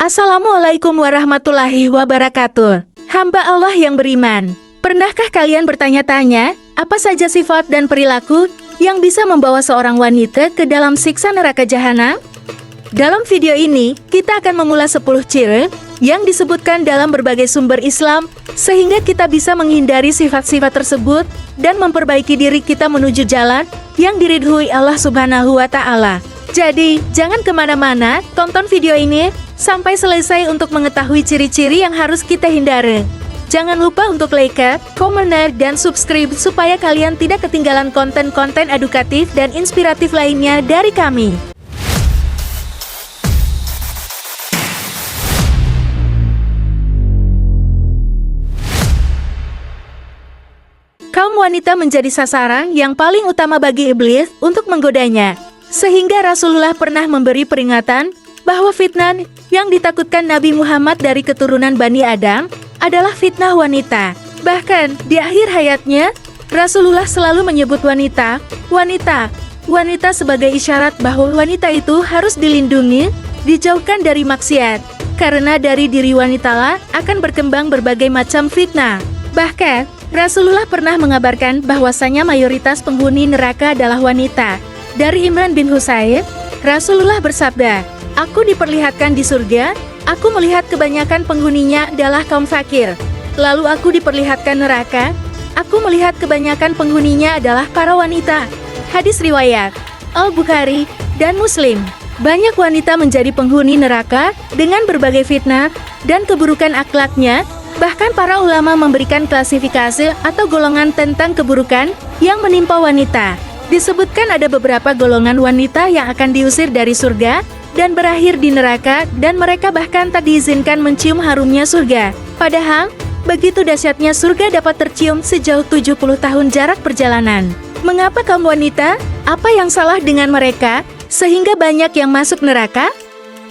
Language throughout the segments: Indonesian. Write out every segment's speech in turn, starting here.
Assalamualaikum warahmatullahi wabarakatuh. Hamba Allah yang beriman, pernahkah kalian bertanya-tanya, apa saja sifat dan perilaku yang bisa membawa seorang wanita ke dalam siksa neraka jahanam? Dalam video ini, kita akan mengulas 10 ciri yang disebutkan dalam berbagai sumber Islam, sehingga kita bisa menghindari sifat-sifat tersebut dan memperbaiki diri kita menuju jalan yang diridhoi Allah Subhanahu wa Ta'ala. Jadi, jangan kemana-mana, tonton video ini sampai selesai untuk mengetahui ciri-ciri yang harus kita hindari. Jangan lupa untuk like, komen, dan subscribe supaya kalian tidak ketinggalan konten-konten edukatif dan inspiratif lainnya dari kami. Kaum wanita menjadi sasaran yang paling utama bagi iblis untuk menggodanya. Sehingga Rasulullah pernah memberi peringatan bahwa fitnah yang ditakutkan Nabi Muhammad dari keturunan Bani Adam adalah fitnah wanita. Bahkan di akhir hayatnya, Rasulullah selalu menyebut wanita sebagai isyarat bahwa wanita itu harus dilindungi, dijauhkan dari maksiat. Karena dari diri wanitalah akan berkembang berbagai macam fitnah. Bahkan, Rasulullah pernah mengabarkan bahwasanya mayoritas penghuni neraka adalah wanita. Dari Imran bin Husayn, Rasulullah bersabda, "Aku diperlihatkan di surga, aku melihat kebanyakan penghuninya adalah kaum fakir. Lalu aku diperlihatkan neraka, aku melihat kebanyakan penghuninya adalah para wanita." Hadis riwayat Al-Bukhari dan Muslim. Banyak wanita menjadi penghuni neraka dengan berbagai fitnah dan keburukan akhlaknya. Bahkan para ulama memberikan klasifikasi atau golongan tentang keburukan yang menimpa wanita. Disebutkan ada beberapa golongan wanita yang akan diusir dari surga dan berakhir di neraka, dan mereka bahkan tak diizinkan mencium harumnya surga. Padahal, begitu dahsyatnya surga dapat tercium sejauh 70 tahun jarak perjalanan. Mengapa kaum wanita? Apa yang salah dengan mereka sehingga banyak yang masuk neraka?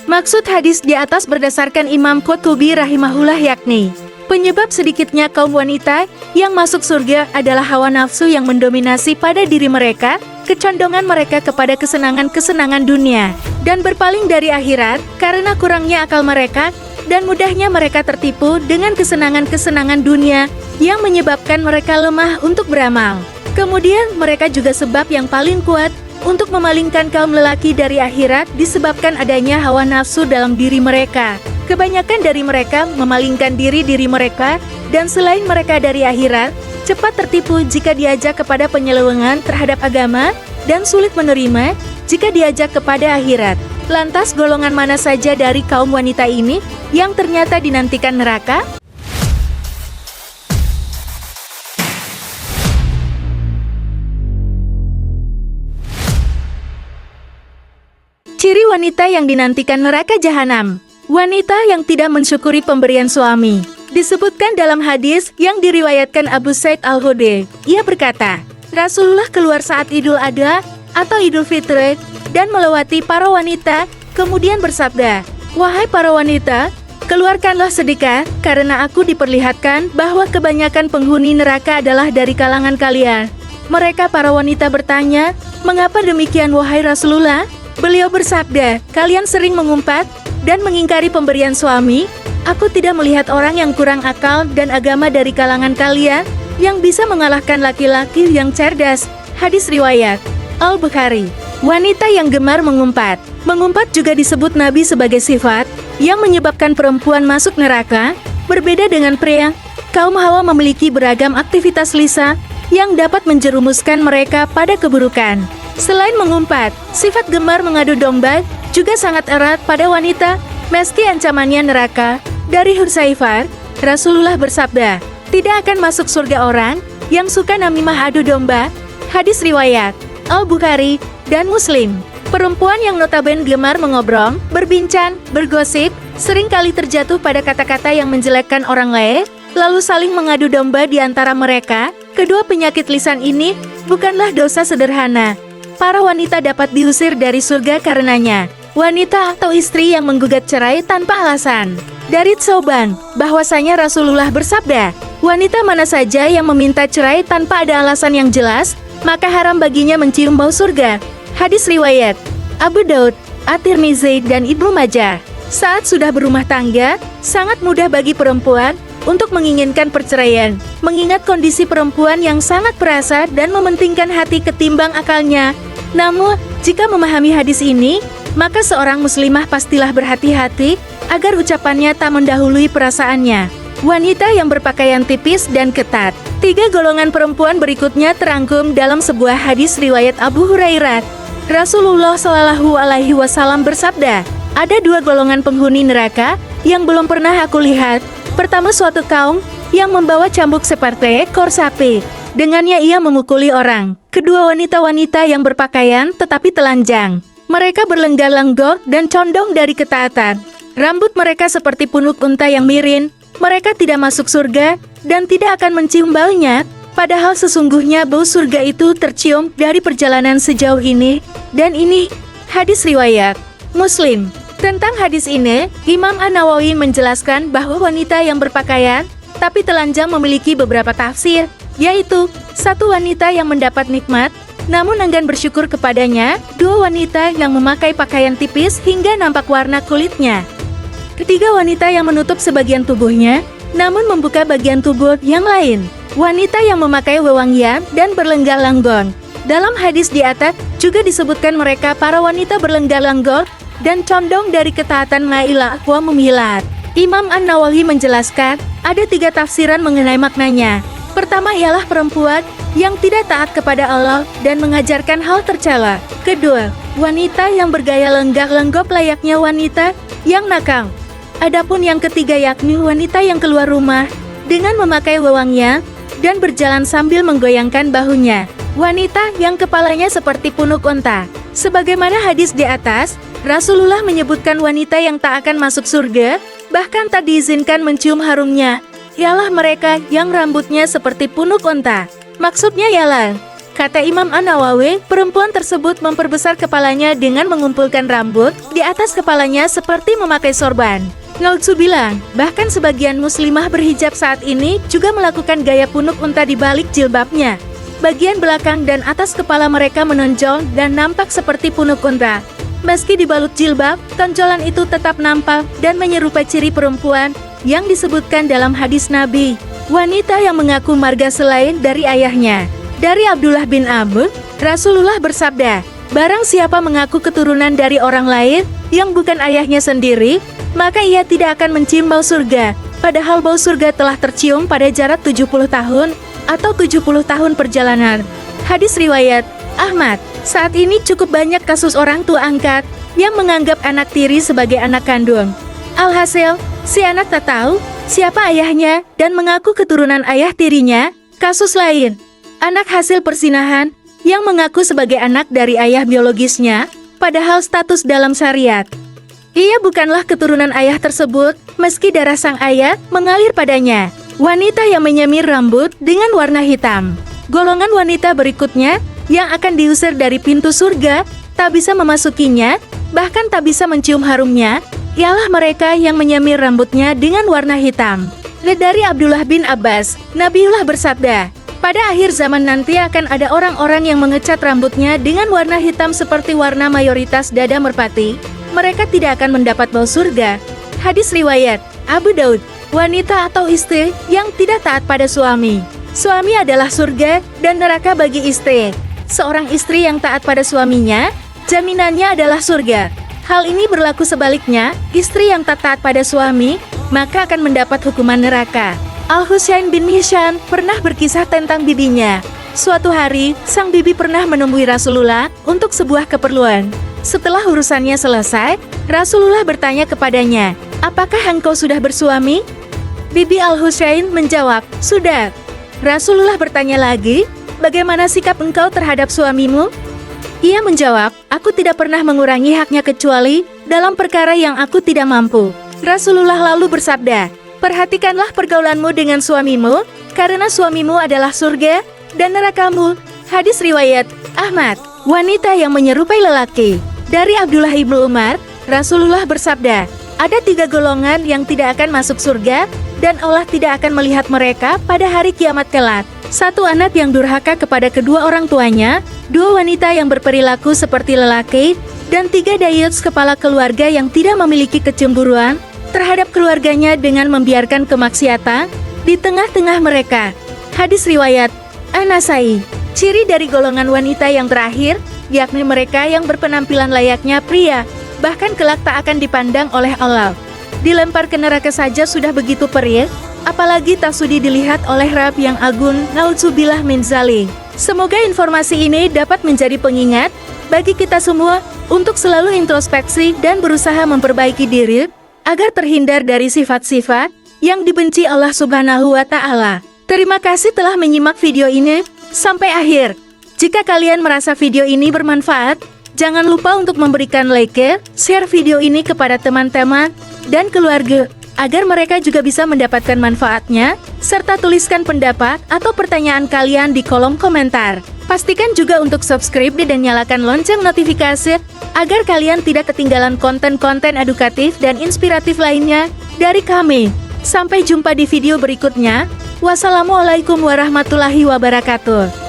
Maksud hadis di atas berdasarkan Imam Qurtubi rahimahullah, yakni penyebab sedikitnya kaum wanita yang masuk surga adalah hawa nafsu yang mendominasi pada diri mereka, kecondongan mereka kepada kesenangan-kesenangan dunia, dan berpaling dari akhirat karena kurangnya akal mereka, dan mudahnya mereka tertipu dengan kesenangan-kesenangan dunia yang menyebabkan mereka lemah untuk beramal. Kemudian mereka juga sebab yang paling kuat untuk memalingkan kaum lelaki dari akhirat disebabkan adanya hawa nafsu dalam diri mereka. Kebanyakan dari mereka memalingkan diri mereka, dan selain mereka dari akhirat, cepat tertipu jika diajak kepada penyelewengan terhadap agama, dan sulit menerima jika diajak kepada akhirat. Lantas golongan mana saja dari kaum wanita ini yang ternyata dinantikan neraka? Ciri wanita yang dinantikan neraka jahanam. Wanita yang tidak mensyukuri pemberian suami. Disebutkan dalam hadis yang diriwayatkan Abu Sa'id Al-Khudri. Ia berkata, Rasulullah keluar saat Idul Adha atau Idul Fitri dan melewati para wanita, kemudian bersabda, "Wahai para wanita, keluarkanlah sedekah, karena aku diperlihatkan bahwa kebanyakan penghuni neraka adalah dari kalangan kalian." Mereka para wanita bertanya, "Mengapa demikian wahai Rasulullah?" Beliau bersabda, "Kalian sering mengumpat dan mengingkari pemberian suami. Aku tidak melihat orang yang kurang akal dan agama dari kalangan kalian yang bisa mengalahkan laki-laki yang cerdas." Hadis riwayat Al-Bukhari. Wanita yang gemar mengumpat. Mengumpat juga disebut Nabi sebagai sifat yang menyebabkan perempuan masuk neraka. Berbeda dengan pria, kaum Hawa memiliki beragam aktivitas lisan yang dapat menjerumuskan mereka pada keburukan. Selain mengumpat, sifat gemar mengadu domba juga sangat erat pada wanita, meski ancamannya neraka. Dari Hudzaifah, Rasulullah bersabda, "Tidak akan masuk surga orang yang suka namimah adu domba." Hadis riwayat Al-Bukhari dan Muslim. Perempuan yang notabene gemar mengobrol, berbincang, bergosip, seringkali terjatuh pada kata-kata yang menjelekkan orang lain, lalu saling mengadu domba di antara mereka. Kedua penyakit lisan ini bukanlah dosa sederhana. Para wanita dapat diusir dari surga karenanya. Wanita atau istri yang menggugat cerai tanpa alasan. Dari Tsoban, bahwasanya Rasulullah bersabda, wanita mana saja yang meminta cerai tanpa ada alasan yang jelas, maka haram baginya mencium bau surga. Hadis riwayat Abu Daud, At-Tirmizi, dan Ibnu Majah. Saat sudah berumah tangga, sangat mudah bagi perempuan untuk menginginkan perceraian, mengingat kondisi perempuan yang sangat perasa dan mementingkan hati ketimbang akalnya. Namun, jika memahami hadis ini, maka seorang muslimah pastilah berhati-hati agar ucapannya tak mendahului perasaannya. Wanita yang berpakaian tipis dan ketat. 3 golongan perempuan berikutnya terangkum dalam sebuah hadis riwayat Abu Hurairah. Rasulullah Shallallahu Alaihi Wasallam bersabda, ada 2 golongan penghuni neraka yang belum pernah aku lihat. Pertama, suatu kaum yang membawa cambuk seperti ekor sapi. Dengannya ia memukuli orang. Kedua, wanita-wanita yang berpakaian tetapi telanjang. Mereka berlenggak-lenggok dan condong dari ketaatan. Rambut mereka seperti punuk unta yang miring. Mereka tidak masuk surga dan tidak akan mencium baunya. Padahal sesungguhnya bau surga itu tercium dari perjalanan sejauh ini. Dan ini hadis riwayat Muslim. Tentang hadis ini, Imam An-Nawawi menjelaskan bahwa wanita yang berpakaian tapi telanjang memiliki beberapa tafsir, yaitu 1 wanita yang mendapat nikmat namun enggan bersyukur kepadanya, 2 wanita yang memakai pakaian tipis hingga nampak warna kulitnya, 3 wanita yang menutup sebagian tubuhnya namun membuka bagian tubuh yang lain, wanita yang memakai wewangian dan berlenggak-lenggok. Dalam hadis di atas juga disebutkan mereka para wanita berlenggak-lenggok dan condong dari ketaatan la wa memilat. Imam An-Nawawi menjelaskan, ada 3 tafsiran mengenai maknanya. Pertama ialah perempuan yang tidak taat kepada Allah dan mengajarkan hal tercela. Kedua, wanita yang bergaya lenggak-lenggok layaknya wanita yang nakal. Adapun yang ketiga yakni wanita yang keluar rumah dengan memakai wewangian dan berjalan sambil menggoyangkan bahunya. Wanita yang kepalanya seperti punuk unta. Sebagaimana hadis di atas, Rasulullah menyebutkan wanita yang tak akan masuk surga, bahkan tak diizinkan mencium harumnya, ialah mereka yang rambutnya seperti punuk unta. Maksudnya ialah, kata Imam An-Nawawi, perempuan tersebut memperbesar kepalanya dengan mengumpulkan rambut di atas kepalanya seperti memakai sorban. Naudzubillah, bahkan sebagian muslimah berhijab saat ini juga melakukan gaya punuk unta di balik jilbabnya. Bagian belakang dan atas kepala mereka menonjol dan nampak seperti punuk unta. Meski dibalut jilbab, tonjolan itu tetap nampak dan menyerupai ciri perempuan yang disebutkan dalam hadis Nabi. Wanita yang mengaku marga selain dari ayahnya. Dari Abdullah bin Amr, Rasulullah bersabda, barang siapa mengaku keturunan dari orang lain yang bukan ayahnya sendiri, maka ia tidak akan mencium bau surga. Padahal bau surga telah tercium pada jarak 70 tahun atau 70 tahun perjalanan. Hadis riwayat Ahmad. Saat ini cukup banyak kasus orang tua angkat yang menganggap anak tiri sebagai anak kandung. Alhasil, si anak tak tahu siapa ayahnya dan mengaku keturunan ayah tirinya. Kasus lain, anak hasil persinahan yang mengaku sebagai anak dari ayah biologisnya, padahal status dalam syariat ia bukanlah keturunan ayah tersebut, meski darah sang ayah mengalir padanya. Wanita yang menyemir rambut dengan warna hitam. Golongan wanita berikutnya yang akan diusir dari pintu surga, tak bisa memasukinya, bahkan tak bisa mencium harumnya, ialah mereka yang menyemir rambutnya dengan warna hitam. Dari Abdullah bin Abbas, Nabiullah bersabda, pada akhir zaman nanti akan ada orang-orang yang mengecat rambutnya dengan warna hitam seperti warna mayoritas dada merpati. Mereka tidak akan mendapat bau surga. Hadis riwayat Abu Daud. Wanita atau istri yang tidak taat pada suami. Suami adalah surga dan neraka bagi istri. Seorang istri yang taat pada suaminya, jaminannya adalah surga. Hal ini berlaku sebaliknya, istri yang tak taat pada suami, maka akan mendapat hukuman neraka. Al-Husain bin Mihsan pernah berkisah tentang bibinya. Suatu hari, sang bibi pernah menemui Rasulullah untuk sebuah keperluan. Setelah urusannya selesai, Rasulullah bertanya kepadanya, apakah engkau sudah bersuami? Bibi Al-Husain menjawab, sudah. Rasulullah bertanya lagi, bagaimana sikap engkau terhadap suamimu? Ia menjawab, aku tidak pernah mengurangi haknya kecuali dalam perkara yang aku tidak mampu. Rasulullah lalu bersabda, perhatikanlah pergaulanmu dengan suamimu, karena suamimu adalah surga dan nerakamu. Hadis riwayat Ahmad. Wanita yang menyerupai lelaki. Dari Abdullah ibnu Umar, Rasulullah bersabda, ada 3 golongan yang tidak akan masuk surga, dan Allah tidak akan melihat mereka pada hari kiamat kelak. 1 anak yang durhaka kepada kedua orang tuanya, 2 wanita yang berperilaku seperti lelaki, dan 3 Dayuts kepala keluarga yang tidak memiliki kecemburuan terhadap keluarganya dengan membiarkan kemaksiatan di tengah-tengah mereka. Hadis riwayat An-Nasai. Ciri dari golongan wanita yang terakhir, yakni mereka yang berpenampilan layaknya pria, bahkan kelak tak akan dipandang oleh Allah. Dilempar ke neraka saja sudah begitu perih, apalagi tak sudi dilihat oleh Rabb yang agung, naudzubillah min dzalik. Semoga informasi ini dapat menjadi pengingat bagi kita semua untuk selalu introspeksi dan berusaha memperbaiki diri agar terhindar dari sifat-sifat yang dibenci Allah Subhanahu wa Ta'ala. Terima kasih telah menyimak video ini sampai akhir. Jika kalian merasa video ini bermanfaat, jangan lupa untuk memberikan like, share video ini kepada teman-teman dan keluarga agar mereka juga bisa mendapatkan manfaatnya, serta tuliskan pendapat atau pertanyaan kalian di kolom komentar. Pastikan juga untuk subscribe dan nyalakan lonceng notifikasi agar kalian tidak ketinggalan konten-konten edukatif dan inspiratif lainnya dari kami. Sampai jumpa di video berikutnya. Wassalamualaikum warahmatullahi wabarakatuh.